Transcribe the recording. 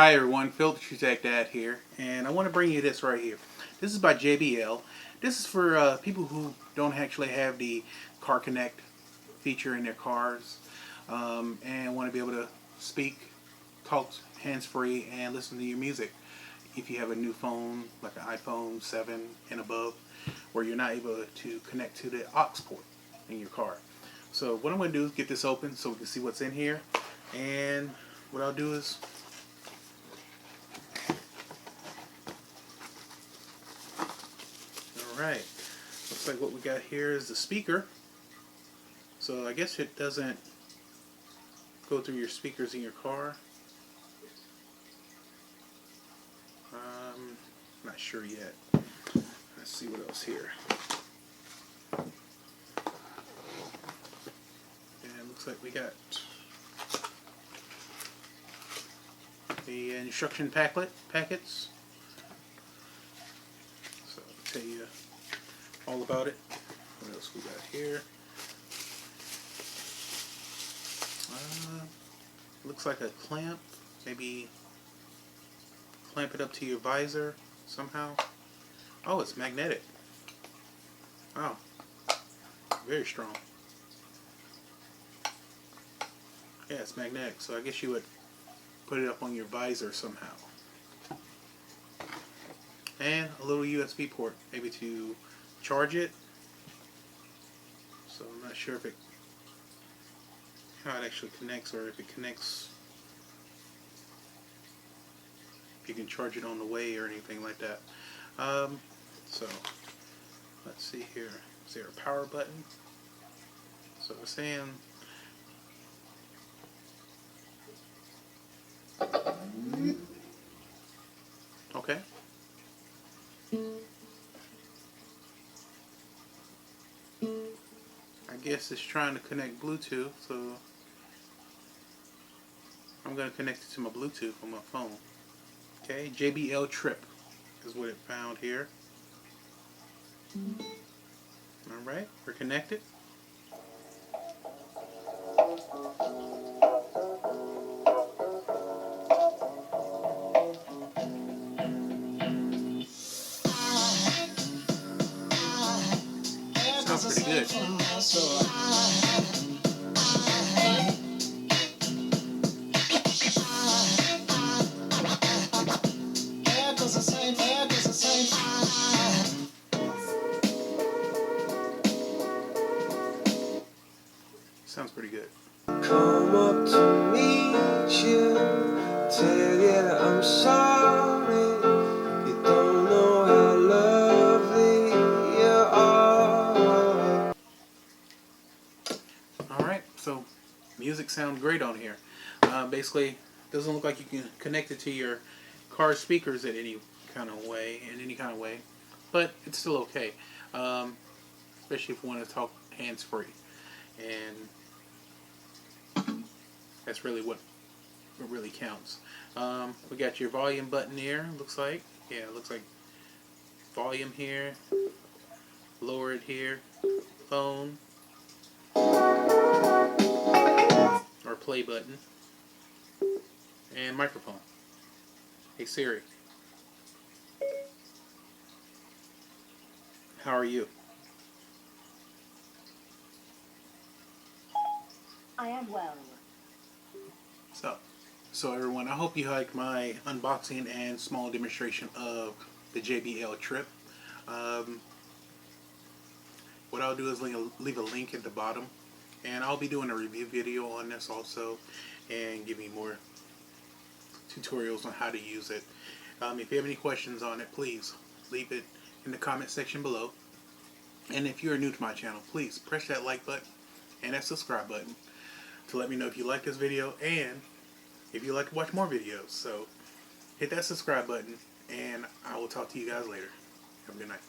Hi everyone, Phil the True Tech Dad here, and I want to bring you this right here. This is by JBL. This is for people who don't actually have the Car Connect feature in their cars and want to be able to speak, talk hands-free, and listen to your music. If you have a new phone, like an iPhone 7 and above, where you're not able to connect to the aux port in your car. So what I'm going to do is get this open so we can see what's in here, and what I'll do is alright, looks like what we got here is the speaker. So I guess it doesn't go through your speakers in your car. Not sure yet. Let's see what else here. And looks like we got the instruction packets. So I'll tell you all about it. What else we got here? Looks like a clamp. Maybe clamp it up to your visor somehow. Oh, it's magnetic. Wow, very strong. Yeah, it's magnetic, so I guess you would put it up on your visor somehow. And a little USB port, maybe to charge it. So I'm not sure if how it actually connects, or if it connects, if you can charge it on the way or anything like that. So let's see here. Is there a power button? So it's saying okay. I guess it's trying to connect Bluetooth, so I'm going to connect it to my Bluetooth on my phone. Okay, JBL Trip is what it found here. Alright, we're connected. Sounds pretty good. Sounds pretty good. Come up to meet you, tell you that I'm sorry. You don't know how lovely you are. Alright, so music sounds great on here. Basically, doesn't look like you can connect it to your car speakers in any kind of way, but it's still okay. Especially if you want to talk hands-free. And that's really what really counts. We got your volume button here, looks like. Yeah, it looks like volume here, lower it here, phone, or play button, and microphone. Hey Siri, how are you? I am well. So everyone, I hope you liked my unboxing and small demonstration of the JBL Trip. What I'll do is leave a link at the bottom, and I'll be doing a review video on this also, and giving more tutorials on how to use it. If you have any questions on it, please leave it in the comment section below. And if you're new to my channel, please press that like button and that subscribe button to let me know if you like this video and if you'd like to watch more videos. So hit that subscribe button, and I will talk to you guys later. Have a good night.